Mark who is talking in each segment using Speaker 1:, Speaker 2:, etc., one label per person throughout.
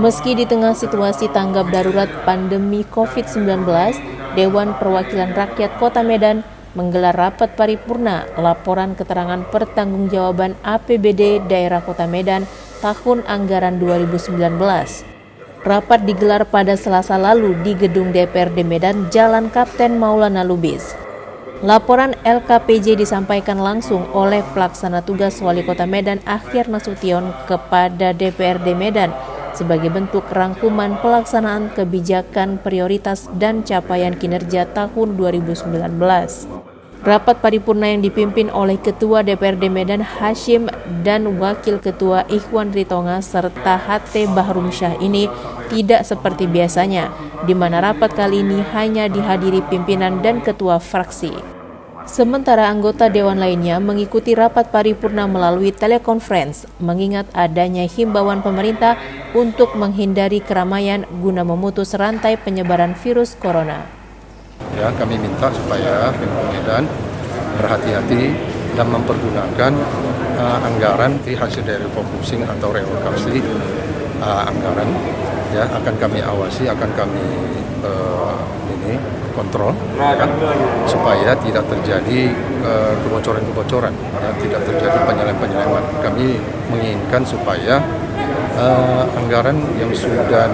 Speaker 1: Meski di tengah situasi tanggap darurat pandemi COVID-19, Dewan Perwakilan Rakyat Kota Medan menggelar rapat paripurna laporan keterangan pertanggungjawaban APBD Daerah Kota Medan tahun anggaran 2019. Rapat digelar pada Selasa lalu di Gedung DPRD Medan, Jalan Kapten Maulana Lubis. Laporan LKPJ disampaikan langsung oleh Pelaksana Tugas Wali Kota Medan Akhyar Nasution kepada DPRD Medan sebagai bentuk rangkuman pelaksanaan kebijakan prioritas dan capaian kinerja tahun 2019. Rapat paripurna yang dipimpin oleh Ketua DPRD Medan Hashim dan Wakil Ketua Ikhwan Ritonga serta HT Bahrum Syah ini tidak seperti biasanya, di mana rapat kali ini hanya dihadiri pimpinan dan ketua fraksi. Sementara anggota dewan lainnya mengikuti rapat paripurna melalui telekonferensi, mengingat adanya himbauan pemerintah untuk menghindari keramaian guna memutus rantai penyebaran virus corona.
Speaker 2: Ya, kami minta supaya Pemkot Medan berhati-hati dan mempergunakan anggaran di hasil dari refocusing atau realokasi anggaran. Ya, akan kami awasi, akan kami kontrol, ya, supaya tidak terjadi kebocoran-kebocoran, ya, tidak terjadi penyelewengan. Kami menginginkan supaya anggaran yang sudah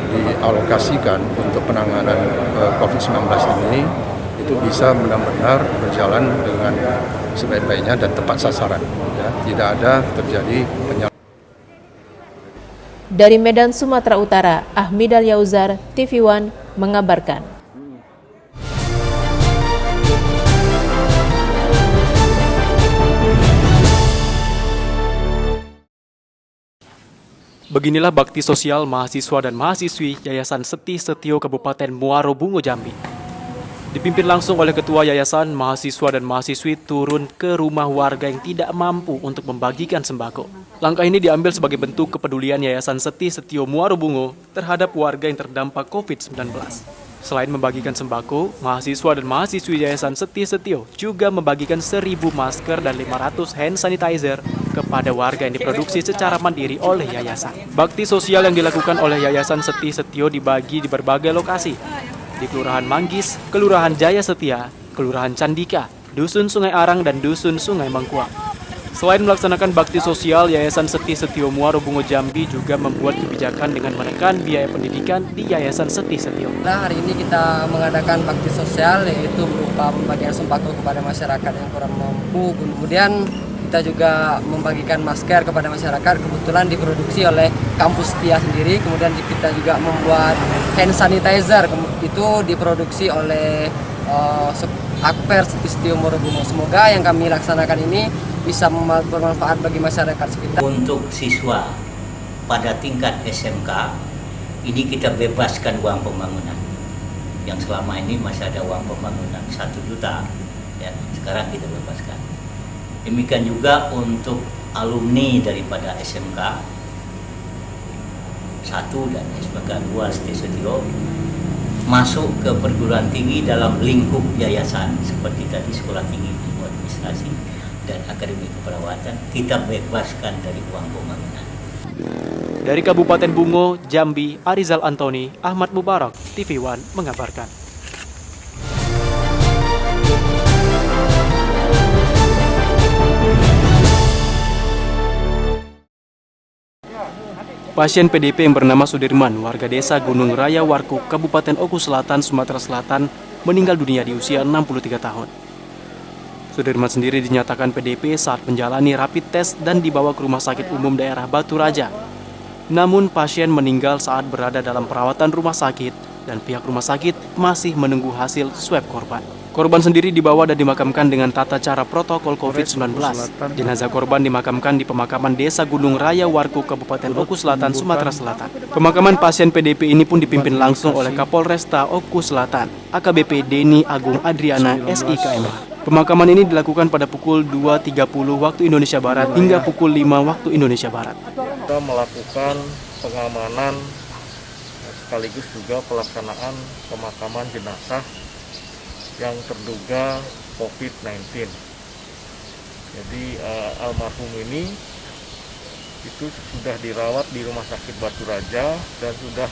Speaker 2: dialokasikan untuk penanganan COVID-19 ini itu bisa benar-benar berjalan dengan sebaik-baiknya dan tepat sasaran. Ya, tidak ada terjadi penyalahgunaan.
Speaker 1: Dari Medan, Sumatera Utara, Ahmidal Yauzar, TV One mengabarkan.
Speaker 3: Beginilah bakti sosial mahasiswa dan mahasiswi Yayasan Seti Setio Kabupaten Muaro Bungo Jambi. Dipimpin langsung oleh Ketua Yayasan, mahasiswa dan mahasiswi turun ke rumah warga yang tidak mampu untuk membagikan sembako. Langkah ini diambil sebagai bentuk kepedulian Yayasan Seti Setio Muaro Bungo terhadap warga yang terdampak COVID-19. Selain membagikan sembako, mahasiswa dan mahasiswi Yayasan Seti Setio juga membagikan 1.000 masker dan 500 hand sanitizer kepada warga yang diproduksi secara mandiri oleh yayasan. Bakti sosial yang dilakukan oleh Yayasan Seti Setio dibagi di berbagai lokasi, di Kelurahan Manggis, Kelurahan Jaya Setia, Kelurahan Candika, Dusun Sungai Arang, dan Dusun Sungai Mangkuang. Selain melaksanakan bakti sosial, Yayasan Seti Setio Muaro Bungo Jambi juga membuat kebijakan dengan menekan biaya pendidikan di Yayasan Seti Setio.
Speaker 4: Nah, hari ini kita mengadakan bakti sosial, yaitu berupa pembagian sembako kepada masyarakat yang kurang mampu. Kemudian kita juga membagikan masker kepada masyarakat, kebetulan diproduksi oleh kampus Setia sendiri. Kemudian kita juga membuat hand sanitizer, itu diproduksi oleh Akper Seti Setio Muaro Bungo. Semoga yang kami laksanakan ini bisa bermanfaat bagi masyarakat sekitar.
Speaker 5: Untuk siswa pada tingkat SMK, ini kita bebaskan uang pembangunan. Yang selama ini masih ada uang pembangunan 1 juta, ya, sekarang kita bebaskan. Demikian juga untuk alumni daripada SMK 1 dan SMK 2 Seti Setio masuk ke perguruan tinggi dalam lingkup yayasan seperti tadi sekolah tinggi ilmu administrasi dan akademi keperawatan, kita bebaskan dari uang pembangunan.
Speaker 3: Dari Kabupaten Bungo, Jambi, Arizal Antoni, Ahmad Mubarak, TV One mengabarkan. Pasien PDP yang bernama Sudirman, warga desa Gunung Raya Warkuk, Kabupaten Oku Selatan, Sumatera Selatan, meninggal dunia di usia 63 tahun. Sudirman sendiri dinyatakan PDP saat menjalani rapid test dan dibawa ke Rumah Sakit Umum Daerah Batu Raja. Namun pasien meninggal saat berada dalam perawatan rumah sakit dan pihak rumah sakit masih menunggu hasil swab korban. Korban sendiri dibawa dan dimakamkan dengan tata cara protokol COVID-19. Jenazah korban dimakamkan di pemakaman Desa Gunung Raya Warkuk, Kabupaten Oku Selatan, Sumatera Selatan. Pemakaman pasien PDP ini pun dipimpin langsung oleh Kapolresta Oku Selatan, AKBP Deni Agung Adriana SIKMH. Pemakaman ini dilakukan pada pukul 2.30 waktu Indonesia Barat hingga pukul 5 waktu Indonesia Barat.
Speaker 6: Kita melakukan pengamanan sekaligus juga pelaksanaan pemakaman jenazah yang terduga COVID-19. Jadi almarhum ini itu sudah dirawat di Rumah Sakit Batu Raja dan sudah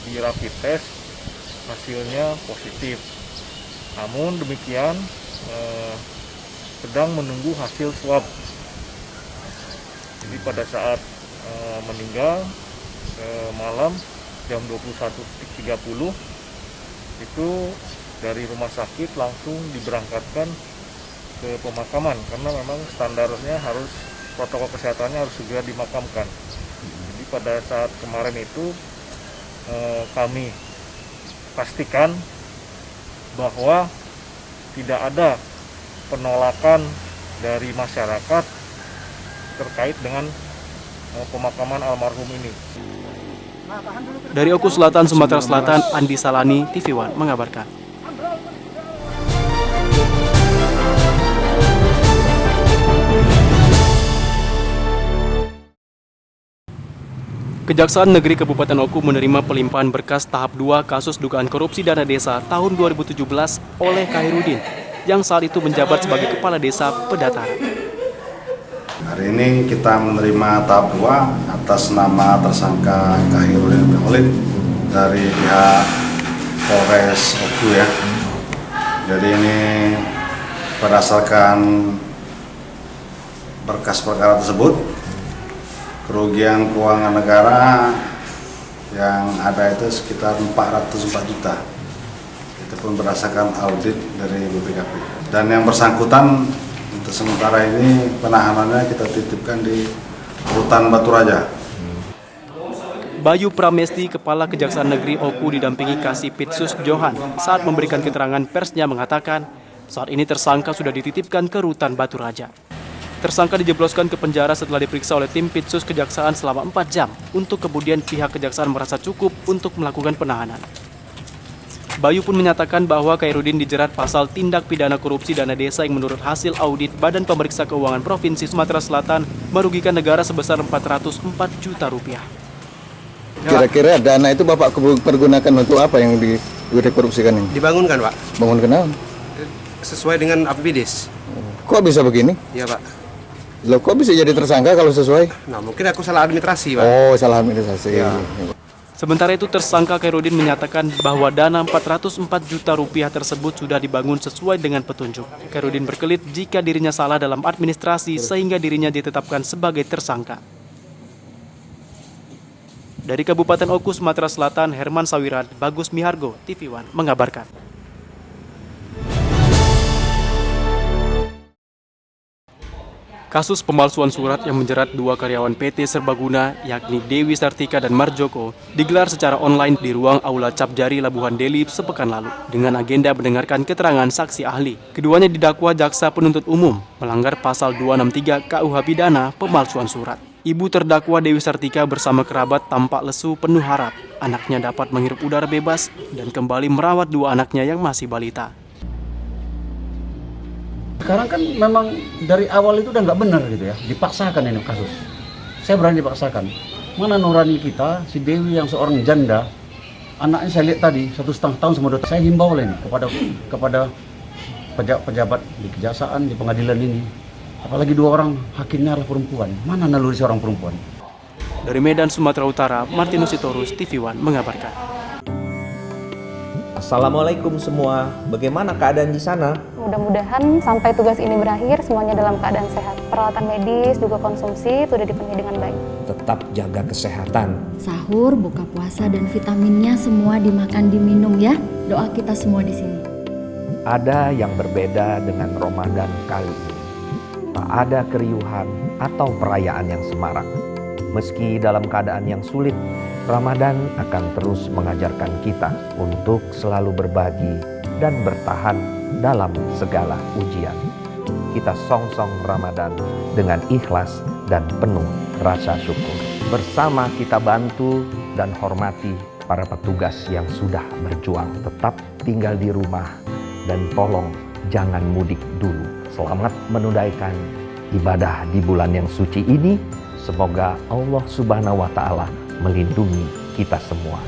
Speaker 6: di rapid test, hasilnya positif. Namun demikian sedang menunggu hasil swab. Jadi pada saat meninggal malam jam 21.30 itu dari rumah sakit langsung diberangkatkan ke pemakaman karena memang standarnya harus, protokol kesehatannya harus segera dimakamkan. Jadi pada saat kemarin itu kami pastikan bahwa tidak ada penolakan dari masyarakat terkait dengan pemakaman almarhum ini.
Speaker 3: Dari Oku Selatan, Sumatera Selatan, Andi Salani, TV One mengabarkan. Kejaksaan Negeri Kabupaten Oku menerima pelimpahan berkas tahap 2 kasus dugaan korupsi dana desa tahun 2017 oleh Khairuddin yang saat itu menjabat sebagai Kepala Desa Pedataran.
Speaker 7: Hari ini kita menerima tahap 2 atas nama tersangka Khairuddin bin Khalid dari pihak Polres Oku ya. Jadi ini berdasarkan berkas perkara tersebut, kerugian keuangan negara yang ada itu sekitar 404 juta. Itu pun berdasarkan audit dari BPKP. Dan yang bersangkutan untuk sementara ini penahanannya kita titipkan di Rutan Batu Raja.
Speaker 3: Bayu Pramesti, Kepala Kejaksaan Negeri Oku didampingi Kasipitsus Johan saat memberikan keterangan persnya mengatakan saat ini tersangka sudah dititipkan ke Rutan Batu Raja. Tersangka dijebloskan ke penjara setelah diperiksa oleh tim Pitsus Kejaksaan selama 4 jam untuk kemudian pihak Kejaksaan merasa cukup untuk melakukan penahanan. Bayu pun menyatakan bahwa Khairuddin dijerat pasal tindak pidana korupsi dana desa yang menurut hasil audit Badan Pemeriksa Keuangan Provinsi Sumatera Selatan merugikan negara sebesar 404 juta rupiah.
Speaker 8: Kira-kira dana itu Bapak pergunakan untuk apa yang dikorupsikan ini?
Speaker 9: Dibangunkan, Pak.
Speaker 8: Bangun kenapa?
Speaker 9: Sesuai dengan APBDes.
Speaker 8: Kok bisa begini?
Speaker 9: Iya, Pak.
Speaker 8: Loh, kok bisa jadi tersangka kalau sesuai?
Speaker 9: Nah, mungkin aku salah administrasi, Pak.
Speaker 8: Oh, salah administrasi.
Speaker 9: Ya.
Speaker 3: Sementara itu tersangka Khairuddin menyatakan bahwa dana 404 juta rupiah tersebut sudah dibangun sesuai dengan petunjuk. Khairuddin berkelit jika dirinya salah dalam administrasi sehingga dirinya ditetapkan sebagai tersangka. Dari Kabupaten Oku, Sumatera Selatan, Herman Sawiran, Bagus Mihargo, TV One mengabarkan. Kasus pemalsuan surat yang menjerat 2 karyawan PT Serbaguna yakni Dewi Sartika dan Marjoko digelar secara online di ruang Aula Capjari Labuhan Deli sepekan lalu dengan agenda mendengarkan keterangan saksi ahli. Keduanya didakwa jaksa penuntut umum melanggar pasal 263 KUH Pidana pemalsuan surat. Ibu terdakwa Dewi Sartika bersama kerabat tampak lesu penuh harap anaknya dapat menghirup udara bebas dan kembali merawat 2 anaknya yang masih balita.
Speaker 10: Sekarang kan memang dari awal itu udah nggak benar gitu ya, dipaksakan ini kasus. Saya berani dipaksakan. Mana nurani kita, si Dewi yang seorang janda, anaknya saya lihat tadi 1,5 tahun sama 2 tahun. Saya himbau lah ini kepada pejabat di kejaksaan, di pengadilan ini. Apalagi 2 orang hakimnya adalah perempuan. Mana naluri seorang perempuan?
Speaker 3: Dari Medan, Sumatera Utara, Martinus Sitorus, TV One mengabarkan.
Speaker 11: Assalamualaikum semua, bagaimana keadaan di sana?
Speaker 12: Mudah-mudahan sampai tugas ini berakhir semuanya dalam keadaan sehat. Peralatan medis juga konsumsi sudah dipenuhi dengan baik.
Speaker 11: Tetap jaga kesehatan.
Speaker 13: Sahur, buka puasa dan vitaminnya semua dimakan diminum ya. Doa kita semua di sini.
Speaker 11: Ada yang berbeda dengan Ramadan kali ini. Tak ada keriuhan atau perayaan yang semarak. Meski dalam keadaan yang sulit, Ramadan akan terus mengajarkan kita untuk selalu berbagi dan bertahan dalam segala ujian. Kita song-song Ramadan dengan ikhlas dan penuh rasa syukur. Bersama kita bantu dan hormati para petugas yang sudah berjuang. Tetap tinggal di rumah dan tolong jangan mudik dulu. Selamat menunaikan ibadah di bulan yang suci ini. Semoga Allah Subhanahu wa Ta'ala melindungi kita semua.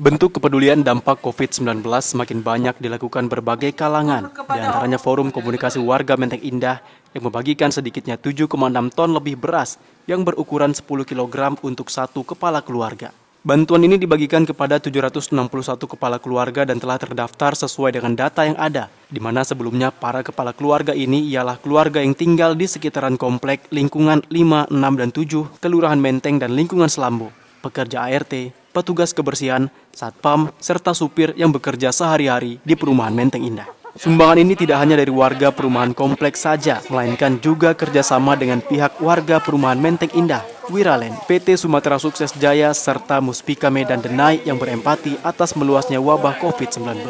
Speaker 3: Bentuk kepedulian dampak COVID-19 semakin banyak dilakukan berbagai kalangan, diantaranya Forum Komunikasi Warga Menteng Indah yang membagikan sedikitnya 7,6 ton lebih beras yang berukuran 10 kg untuk satu kepala keluarga. Bantuan ini dibagikan kepada 761 kepala keluarga dan telah terdaftar sesuai dengan data yang ada, di mana sebelumnya para kepala keluarga ini ialah keluarga yang tinggal di sekitaran komplek lingkungan 5, 6, dan 7, Kelurahan Menteng dan lingkungan Selambo, pekerja ART, petugas kebersihan, satpam, serta supir yang bekerja sehari-hari di perumahan Menteng Indah. Sumbangan ini tidak hanya dari warga perumahan kompleks saja, melainkan juga kerjasama dengan pihak warga perumahan Menteng Indah, Wiralen, PT Sumatera Sukses Jaya, serta Muspika Medan Denai yang berempati atas meluasnya wabah COVID-19.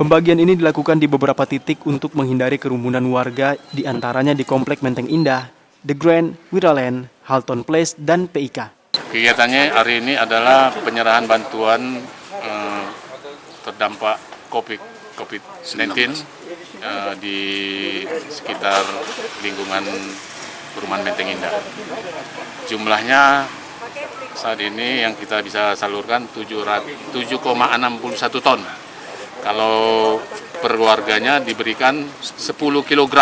Speaker 3: Pembagian ini dilakukan di beberapa titik untuk menghindari kerumunan warga, di antaranya di Komplek Menteng Indah, The Grand, Wiralen, Halton Place, dan PIK.
Speaker 14: Kegiatannya hari ini adalah penyerahan bantuan terdampak COVID-19 di sekitar lingkungan perumahan Menteng Indah. Jumlahnya saat ini yang kita bisa salurkan 7,61 ton. Kalau per keluarganya diberikan 10 kg.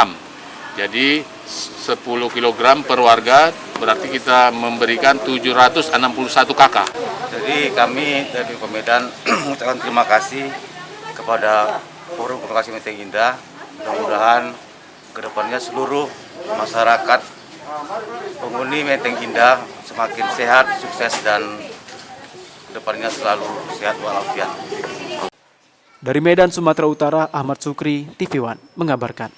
Speaker 14: Jadi 10 kg per warga berarti kita memberikan 761 kakak.
Speaker 15: Jadi kami dari Medan mengucapkan terima kasih kepada Forum Komunikasi Menteng Indah. Mudah-mudahan kedepannya seluruh masyarakat penghuni Menteng Indah semakin sehat, sukses, dan kedepannya selalu sehat walafiat.
Speaker 3: Dari Medan, Sumatera Utara, Ahmad Sukri, TV One mengabarkan.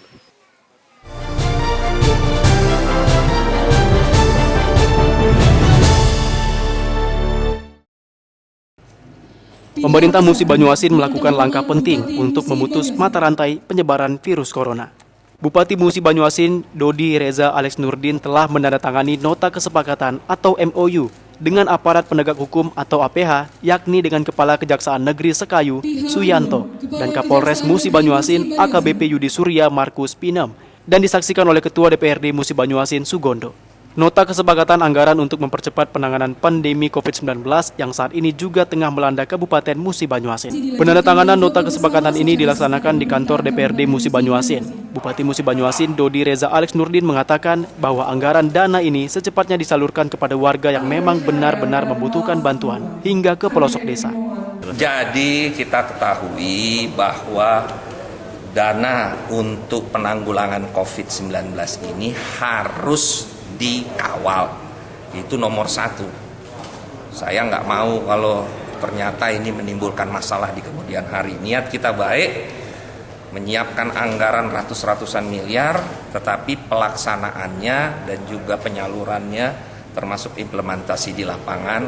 Speaker 3: Pemerintah Musi Banyuasin melakukan langkah penting untuk memutus mata rantai penyebaran virus corona. Bupati Musi Banyuasin, Dodi Reza Alex Nurdin telah menandatangani nota kesepakatan atau MOU dengan aparat penegak hukum atau APH, yakni dengan Kepala Kejaksaan Negeri Sekayu, Suyanto, dan Kapolres Musi Banyuasin, AKBP Yudi Surya Markus Pinem, dan disaksikan oleh Ketua DPRD Musi Banyuasin, Sugondo. Nota kesepakatan anggaran untuk mempercepat penanganan pandemi COVID-19 yang saat ini juga tengah melanda Kabupaten Musi Banyuasin. Penandatanganan nota kesepakatan ini dilaksanakan di kantor DPRD Musi Banyuasin. Bupati Musi Banyuasin, Dodi Reza Alex Nurdin mengatakan bahwa anggaran dana ini secepatnya disalurkan kepada warga yang memang benar-benar membutuhkan bantuan hingga ke pelosok desa.
Speaker 16: Jadi kita ketahui bahwa dana untuk penanggulangan COVID-19 ini harus dikawal, itu nomor 1. Saya nggak mau kalau ternyata ini menimbulkan masalah di kemudian hari. Niat kita baik, menyiapkan anggaran ratus-ratusan miliar, tetapi pelaksanaannya dan juga penyalurannya termasuk implementasi di lapangan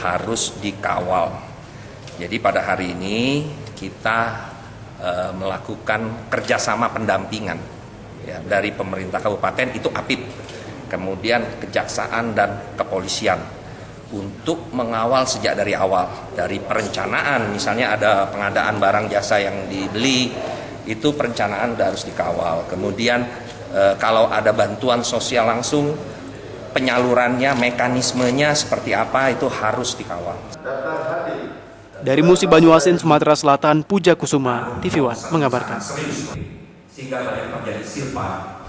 Speaker 16: harus dikawal. Jadi pada hari ini kita melakukan kerjasama pendampingan ya, dari pemerintah kabupaten itu APIP, kemudian kejaksaan dan kepolisian untuk mengawal sejak dari awal, dari perencanaan, misalnya ada pengadaan barang jasa yang dibeli, itu perencanaan harus dikawal. Kemudian kalau ada bantuan sosial langsung, penyalurannya, mekanismenya seperti apa itu harus dikawal.
Speaker 3: Dari Musi Banyuasin, Sumatera Selatan, Puja Kusuma, TV One mengabarkan.
Speaker 16: Sehingga banyak terjadi silpa.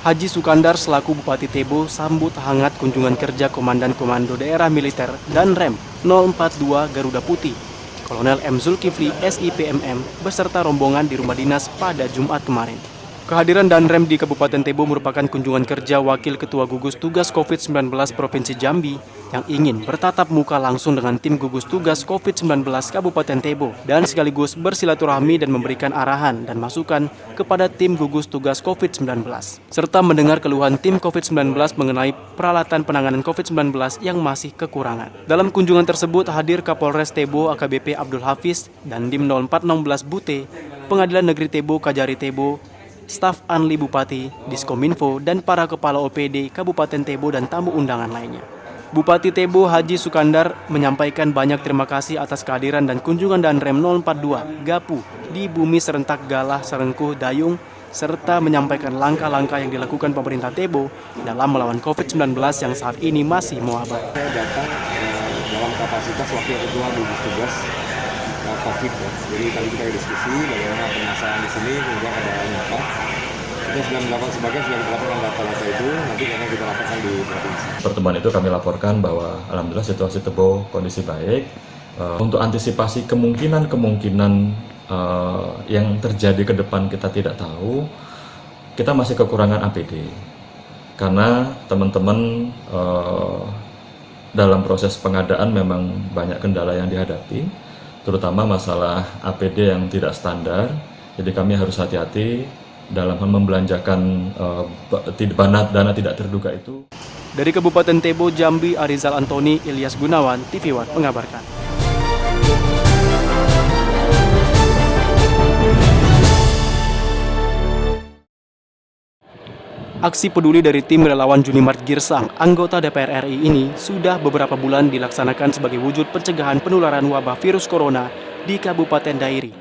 Speaker 3: Haji Sukandar selaku Bupati Tebo sambut hangat kunjungan kerja Komandan Komando Daerah Militer dan Rem 042 Garuda Putih, Kolonel M. Zulkifli SIPMM beserta rombongan di rumah dinas pada Jumat kemarin. Kehadiran Danrem di Kabupaten Tebo merupakan kunjungan kerja Wakil Ketua Gugus Tugas COVID-19 Provinsi Jambi yang ingin bertatap muka langsung dengan tim gugus tugas COVID-19 Kabupaten Tebo dan sekaligus bersilaturahmi dan memberikan arahan dan masukan kepada tim gugus tugas COVID-19 serta mendengar keluhan tim COVID-19 mengenai peralatan penanganan COVID-19 yang masih kekurangan. Dalam kunjungan tersebut hadir Kapolres Tebo AKBP Abdul Hafiz dan Dim 0416 Bute, Pengadilan Negeri Tebo Kajari Tebo, staf Anli Bupati, Diskominfo, dan para kepala OPD Kabupaten Tebo dan tamu undangan lainnya. Bupati Tebo Haji Sukandar menyampaikan banyak terima kasih atas kehadiran dan kunjungan Danrem 042 Gapu di Bumi Serentak Galah Serengkuh Dayung serta menyampaikan langkah-langkah yang dilakukan pemerintah Tebo dalam melawan COVID-19 yang saat ini masih mewabah.
Speaker 17: Saya datang dalam kapasitas wakil ketua gugus tugas COVID ya. Jadi tadi kita diskusi bagaimana penyelesaian di sini, kemudian ada apa. Kita sudah mendapatkan sebagian sudah mendapatkan data-data itu, nanti akan kita laporkan di provinsi.
Speaker 18: Pertemuan itu kami laporkan bahwa alhamdulillah situasi Tebo kondisi baik. Untuk antisipasi kemungkinan yang terjadi ke depan kita tidak tahu, kita masih kekurangan APD karena teman-teman dalam proses pengadaan memang banyak kendala yang dihadapi, terutama masalah APD yang tidak standar. Jadi kami harus hati-hati dalam membelanjakan dana tidak terduga itu.
Speaker 3: Dari Kabupaten Tebo, Jambi, Arizal Antoni, Ilyas Gunawan, TV One mengabarkan. Aksi peduli dari tim relawan Junimart Girsang, anggota DPR RI ini sudah beberapa bulan dilaksanakan sebagai wujud pencegahan penularan wabah virus corona di Kabupaten Dairi.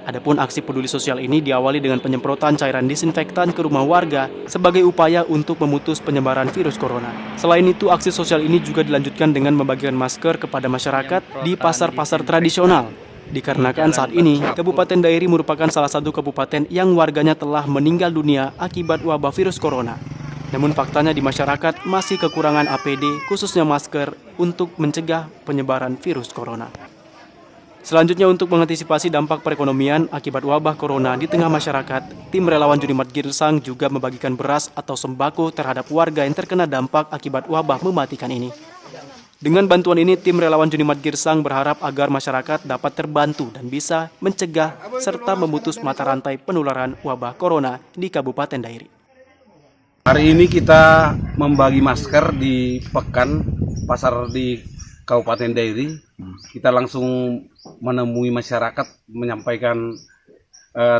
Speaker 3: Adapun aksi peduli sosial ini diawali dengan penyemprotan cairan disinfektan ke rumah warga sebagai upaya untuk memutus penyebaran virus corona. Selain itu, aksi sosial ini juga dilanjutkan dengan membagikan masker kepada masyarakat di pasar-pasar tradisional. Dikarenakan saat ini, Kabupaten Dairi merupakan salah satu kabupaten yang warganya telah meninggal dunia akibat wabah virus corona. Namun faktanya di masyarakat masih kekurangan APD, khususnya masker, untuk mencegah penyebaran virus corona. Selanjutnya, untuk mengantisipasi dampak perekonomian akibat wabah corona di tengah masyarakat, tim relawan Junimart Girsang juga membagikan beras atau sembako terhadap warga yang terkena dampak akibat wabah mematikan ini. Dengan bantuan ini, tim relawan Junimart Girsang berharap agar masyarakat dapat terbantu dan bisa mencegah serta memutus mata rantai penularan wabah corona di Kabupaten Dairi.
Speaker 10: Hari ini kita membagi masker di Pekan Pasar di Kabupaten Dairi. Kita langsung menemui masyarakat, menyampaikan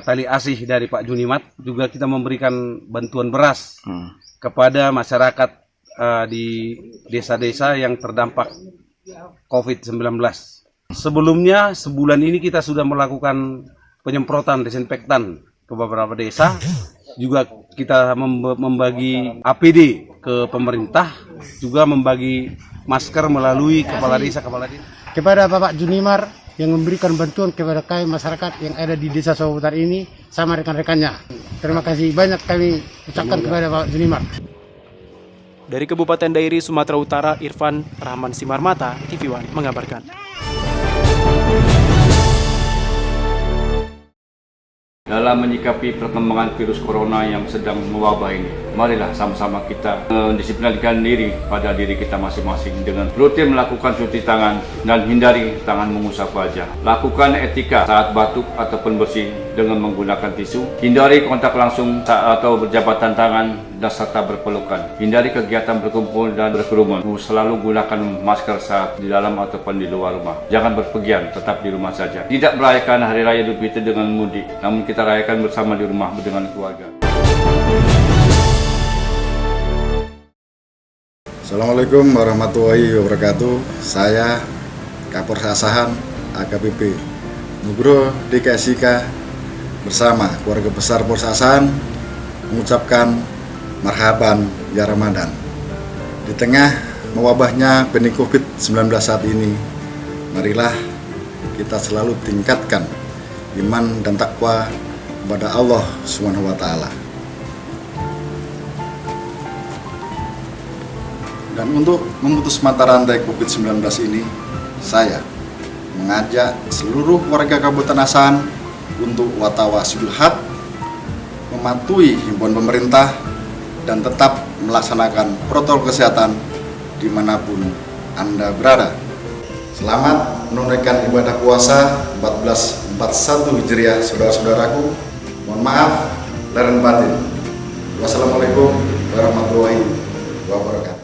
Speaker 10: tali asih dari Pak Junimart. Juga kita memberikan bantuan beras kepada masyarakat di desa-desa yang terdampak COVID-19. Sebelumnya, sebulan ini kita sudah melakukan penyemprotan desinfektan ke beberapa desa. Juga kita membagi APD ke pemerintah, juga membagi masker melalui kepala desa.
Speaker 19: Kepada Bapak Junimart yang memberikan bantuan kepada kami masyarakat yang ada di desa Sobutar ini sama rekan-rekannya. Terima kasih banyak kami ucapkan kepada Bapak Junimart.
Speaker 3: Dari Kabupaten Dairi, Sumatera Utara, Irfan Rahman Simarmata, TV One mengabarkan.
Speaker 20: Dalam menyikapi perkembangan virus corona yang sedang mewabah ini, marilah sama-sama kita mendisiplinkan diri pada diri kita masing-masing dengan rutin melakukan cuci tangan dan hindari tangan mengusap wajah. Lakukan etika saat batuk ataupun bersih dengan menggunakan tisu. Hindari kontak langsung atau berjabatan tangan dan serta berpelukan. Hindari kegiatan berkumpul dan berkerumun. Selalu gunakan masker saat di dalam ataupun di luar rumah. Jangan berpergian, tetap di rumah saja. Tidak merayakan Hari Raya Idul Fitri dengan mudik, namun kita rayakan bersama di rumah dengan keluarga.
Speaker 7: Assalamualaikum warahmatullahi wabarakatuh. Saya Kapolres Asahan AKBP Nugroho DKSIK bersama keluarga besar Polres Asahan mengucapkan marhaban ya Ramadan. Di tengah mewabahnya benih COVID-19 saat ini, marilah kita selalu tingkatkan iman dan takwa kepada Allah Subhanahu wa taala. Dan untuk memutus mata rantai COVID-19 ini, saya mengajak seluruh warga Kabupaten Asahan untuk watawasul haq, mematuhi himbauan pemerintah dan tetap melaksanakan protokol kesehatan dimanapun Anda berada. Selamat menunaikan ibadah puasa 1441 Hijriah, saudara-saudaraku. Mohon maaf lahir dan batin. Wassalamualaikum warahmatullahi wabarakatuh.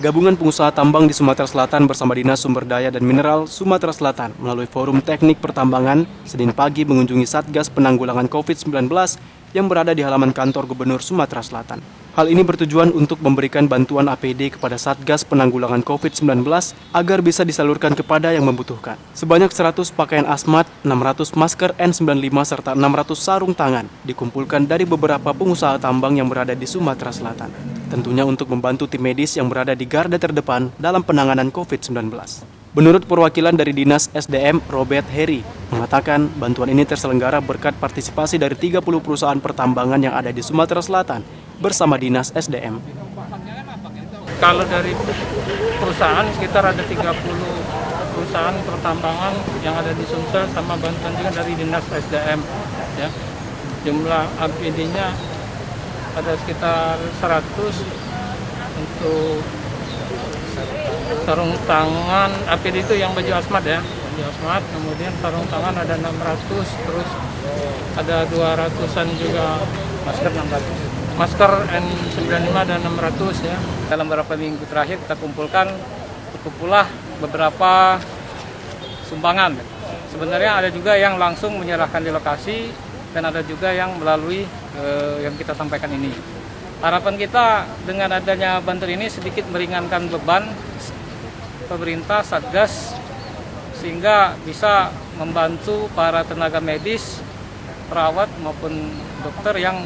Speaker 3: Gabungan Pengusaha Tambang di Sumatera Selatan bersama Dinas Sumber Daya dan Mineral Sumatera Selatan melalui Forum Teknik Pertambangan Senin pagi mengunjungi Satgas Penanggulangan COVID-19 yang berada di halaman kantor Gubernur Sumatera Selatan. Hal ini bertujuan untuk memberikan bantuan APD kepada Satgas Penanggulangan COVID-19 agar bisa disalurkan kepada yang membutuhkan. Sebanyak 100 pakaian asmat, 600 masker N95 serta 600 sarung tangan dikumpulkan dari beberapa pengusaha tambang yang berada di Sumatera Selatan. Tentunya untuk membantu tim medis yang berada di garda terdepan dalam penanganan COVID-19. Menurut perwakilan dari Dinas SDM, Robert Heri, mengatakan bantuan ini terselenggara berkat partisipasi dari 30 perusahaan pertambangan yang ada di Sumatera Selatan bersama Dinas SDM.
Speaker 21: Kalau dari perusahaan sekitar ada 30 perusahaan pertambangan yang ada di Sumsel sama bantuan juga dari Dinas SDM. Ya. Jumlah APD-nya ada sekitar 100 untuk sarung tangan, APD itu yang baju asmat ya, baju asmat, kemudian sarung tangan ada 600, terus ada 200-an juga masker 600. Masker N95 dan 600 ya. Dalam beberapa minggu terakhir kita kumpulkan pula beberapa sumbangan. Sebenarnya ada juga yang langsung menyerahkan di lokasi dan ada juga yang melalui yang kita sampaikan ini. Harapan kita dengan adanya bantuan ini sedikit meringankan beban pemerintah Satgas sehingga bisa membantu para tenaga medis, perawat maupun dokter yang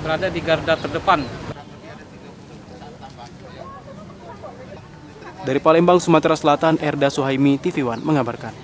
Speaker 21: berada di garda terdepan.
Speaker 3: Dari Palembang, Sumatera Selatan, Erda Suhaimi, TV One mengabarkan.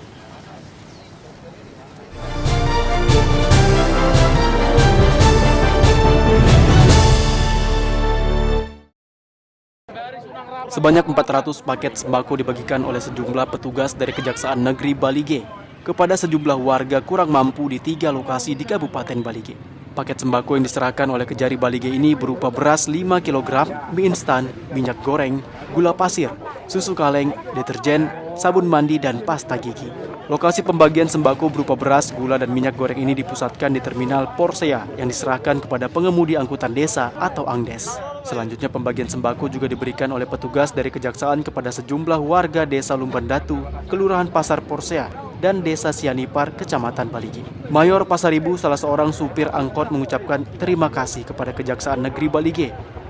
Speaker 3: Sebanyak 400 paket sembako dibagikan oleh sejumlah petugas dari Kejaksaan Negeri Balige kepada sejumlah warga kurang mampu di 3 lokasi di Kabupaten Balige. Paket sembako yang diserahkan oleh Kejari Balige ini berupa beras 5 kg, mie instan, minyak goreng, gula pasir, susu kaleng, deterjen, sabun mandi, dan pasta gigi. Lokasi pembagian sembako berupa beras, gula, dan minyak goreng ini dipusatkan di Terminal Porsea yang diserahkan kepada pengemudi angkutan desa atau ANGDES. Selanjutnya pembagian sembako juga diberikan oleh petugas dari Kejaksaan kepada sejumlah warga Desa Lumban Datu, Kelurahan Pasar Porsea, dan Desa Sianipar, Kecamatan Balige. Mayor Pasaribu, salah seorang supir angkot, mengucapkan terima kasih kepada Kejaksaan Negeri Balige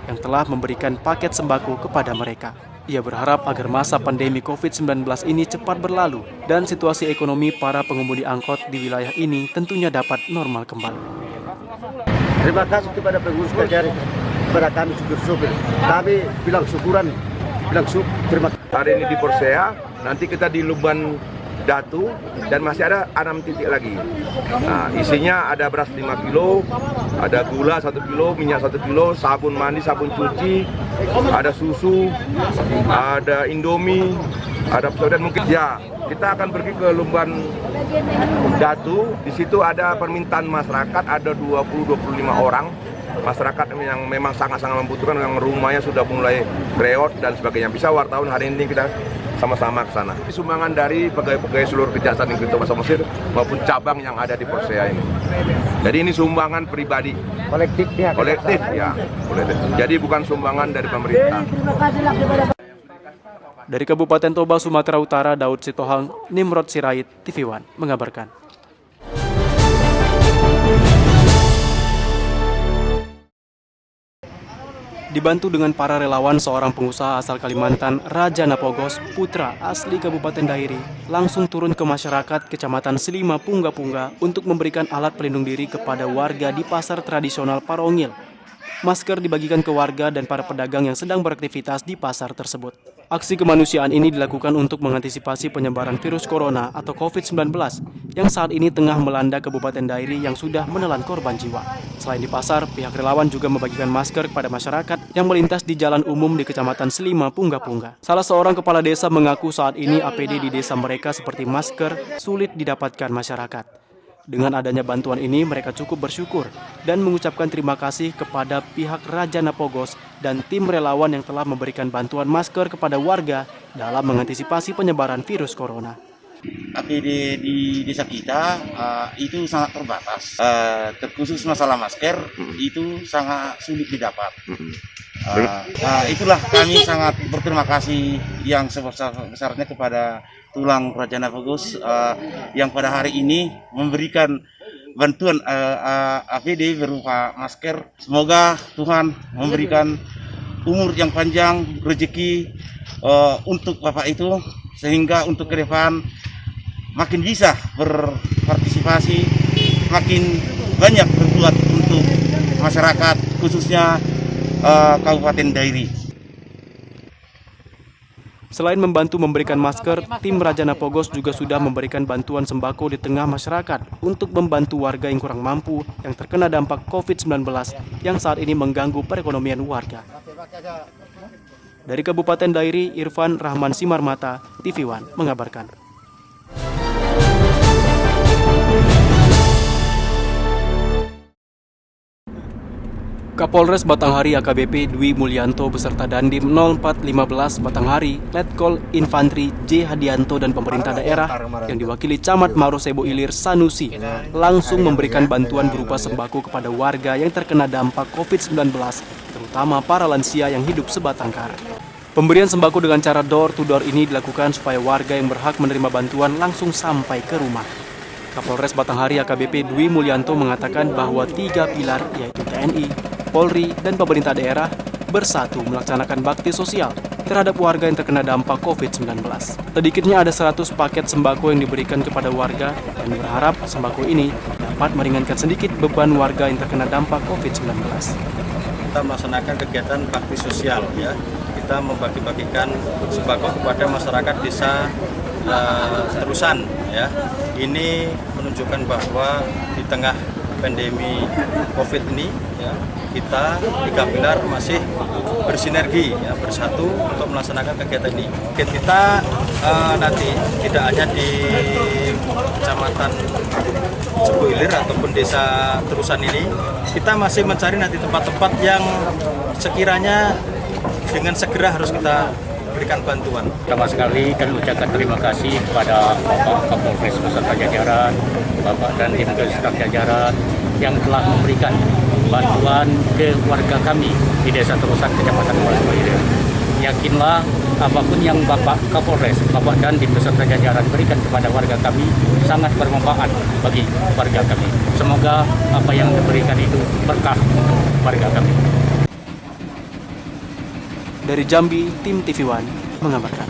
Speaker 3: yang telah memberikan paket sembako kepada mereka. Ia berharap agar masa pandemi COVID-19 ini cepat berlalu dan situasi ekonomi para pengemudi angkot di wilayah ini tentunya dapat normal kembali.
Speaker 10: Terima kasih kepada pengurus Kejari, kepada kami supir-supir. Kami bilang syukuran, terima kasih.
Speaker 22: Hari ini di Porsea, nanti kita di Lumban Datu, dan masih ada 6 titik lagi. Nah, isinya ada beras 5 kilo, ada gula 1 kilo, minyak 1 kilo, sabun mandi, sabun cuci, ada susu, ada Indomie, ada dan mungkin ya kita akan pergi ke Lumban Datu. Di situ ada permintaan masyarakat, ada 20-25 orang masyarakat yang memang sangat-sangat membutuhkan, yang rumahnya sudah mulai reot dan sebagainya. Bisa wartawan hari ini kita sama-sama ke sana. Sumbangan dari pegawai-pegawai seluruh Kejaksaan Negeri Toba Samosir maupun cabang yang ada di Porsea ini. Jadi ini sumbangan pribadi. Kolektif ya. Kolektif ya. Kolektif. Jadi bukan sumbangan dari pemerintah.
Speaker 3: Dari Kabupaten Toba, Sumatera Utara, Daud Sitohang, Nimrod Sirait, TV One mengabarkan. Dibantu dengan para relawan, seorang pengusaha asal Kalimantan, Raja Napogos, putra asli Kabupaten Dairi, langsung turun ke masyarakat Kecamatan Selima Pungga-Pungga untuk memberikan alat pelindung diri kepada warga di pasar tradisional Parongil. Masker dibagikan ke warga dan para pedagang yang sedang beraktivitas di pasar tersebut. Aksi kemanusiaan ini dilakukan untuk mengantisipasi penyebaran virus corona atau COVID-19 yang saat ini tengah melanda Kabupaten Dairi yang sudah menelan korban jiwa. Selain di pasar, pihak relawan juga membagikan masker kepada masyarakat yang melintas di jalan umum di Kecamatan Selima Pungga-Pungga. Salah seorang kepala desa mengaku saat ini APD di desa mereka seperti masker sulit didapatkan masyarakat. Dengan adanya bantuan ini, mereka cukup bersyukur dan mengucapkan terima kasih kepada pihak Raja Napogos dan tim relawan yang telah memberikan bantuan masker kepada warga dalam mengantisipasi penyebaran virus corona.
Speaker 23: APD di desa kita itu sangat terbatas, terkhusus masalah masker itu sangat sulit didapat. Itulah kami sangat berterima kasih yang sebesar-besarnya kepada Tulang Rajana Bagus yang pada hari ini memberikan bantuan APD berupa masker. Semoga Tuhan memberikan umur yang panjang, rezeki untuk Bapak itu, sehingga untuk ke depan makin bisa berpartisipasi, makin banyak berbuat untuk masyarakat, khususnya Kabupaten Dairi.
Speaker 3: Selain membantu memberikan masker, tim Rajana Pogos juga sudah memberikan bantuan sembako di tengah masyarakat untuk membantu warga yang kurang mampu yang terkena dampak COVID-19 yang saat ini mengganggu perekonomian warga. Dari Kabupaten Dairi, Irfan Rahman Simarmata, TV One mengabarkan. Kapolres Batanghari AKBP Dwi Mulyanto beserta Dandim 0415 Batanghari, Letkol Infantri J. Hadianto dan pemerintah daerah yang diwakili Camat Marosebo Ilir Sanusi langsung memberikan bantuan berupa sembako kepada warga yang terkena dampak COVID-19, terutama para lansia yang hidup sebatang kara. Pemberian sembako dengan cara door-to-door ini dilakukan supaya warga yang berhak menerima bantuan langsung sampai ke rumah. Kapolres Batanghari AKBP Dwi Mulyanto mengatakan bahwa 3 pilar yaitu TNI, Polri, dan pemerintah daerah bersatu melaksanakan bakti sosial terhadap warga yang terkena dampak COVID-19. Sedikitnya ada 100 paket sembako yang diberikan kepada warga dan berharap sembako ini dapat meringankan sedikit beban warga yang terkena dampak COVID-19.
Speaker 1: Kita melaksanakan kegiatan bakti sosial ya. Kita membagi-bagikan sembako kepada masyarakat desa Terusan ya. Ini menunjukkan bahwa di tengah pandemi COVID ini ya, kita 3 pilar masih bersinergi ya, bersatu untuk melaksanakan kegiatan ini. Kita nanti tidak hanya di Kecamatan Sebuilir ataupun Desa Terusan ini, kita masih mencari nanti tempat-tempat yang sekiranya dengan segera harus kita berikan bantuan.
Speaker 2: Pertama sekali kami ucapkan terima kasih kepada Bapak Kapolres beserta jajaran, Bapak dan tim beserta jajaran yang telah memberikan bantuan ke warga kami di Desa Terusan, Kecamatan Marosebo. Yakinlah apapun yang Bapak Kapolres, Bapak dan tim beserta jajaran berikan kepada warga kami sangat bermanfaat bagi warga kami. Semoga apa yang diberikan itu berkah untuk warga kami.
Speaker 3: Dari Jambi, tim TV One mengabarkan.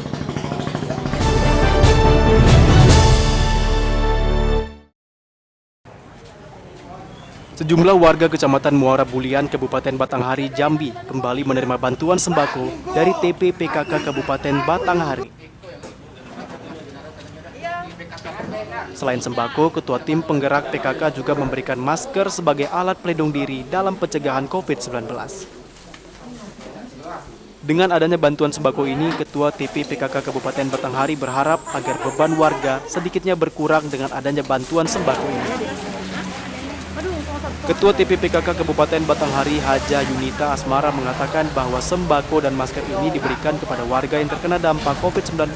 Speaker 3: Sejumlah warga Kecamatan Muara Bulian, Kabupaten Batanghari, Jambi kembali menerima bantuan sembako dari TPPKK Kabupaten Batanghari. Selain sembako, Ketua Tim Penggerak PKK juga memberikan masker sebagai alat pelindung diri dalam pencegahan COVID-19. Dengan adanya bantuan sembako ini, Ketua TPPKK Kabupaten Batanghari berharap agar beban warga sedikitnya berkurang dengan adanya bantuan sembako ini. Ketua TPPKK Kabupaten Batanghari Haja Yunita Asmara mengatakan bahwa sembako dan masker ini diberikan kepada warga yang terkena dampak COVID-19.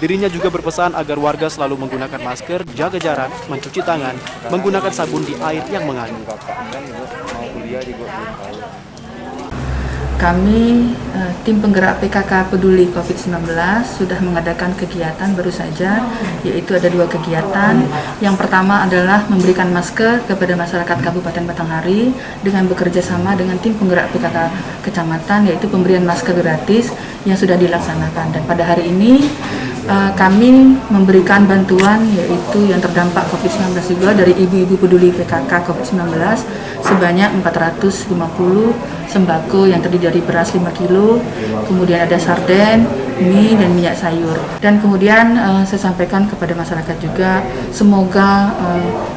Speaker 3: Dirinya juga berpesan agar warga selalu menggunakan masker, jaga jarak, mencuci tangan, menggunakan sabun di air yang mengalir.
Speaker 4: Kami, tim penggerak PKK Peduli COVID-19 sudah mengadakan kegiatan baru saja, yaitu ada 2 kegiatan. Yang pertama adalah memberikan masker kepada masyarakat Kabupaten Batanghari dengan bekerja sama dengan tim penggerak PKK Kecamatan, yaitu pemberian masker gratis yang sudah dilaksanakan. Dan pada hari ini kami memberikan bantuan yaitu yang terdampak COVID-19 juga dari ibu-ibu peduli PKK COVID-19 sebanyak 450 sembako yang terdiri dari beras 5 kilo, kemudian ada sarden, mie, dan minyak sayur. Dan kemudian saya sampaikan kepada masyarakat juga, semoga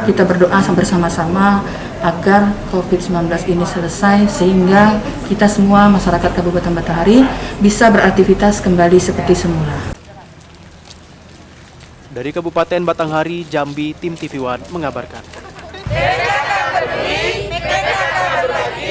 Speaker 4: kita berdoa bersama-sama agar COVID-19 ini selesai sehingga kita semua masyarakat Kabupaten Batanghari bisa beraktivitas kembali seperti semula.
Speaker 3: Dari Kabupaten Batanghari, Jambi, tim TV One mengabarkan.
Speaker 24: PKK Peduli, PKK Berbagi,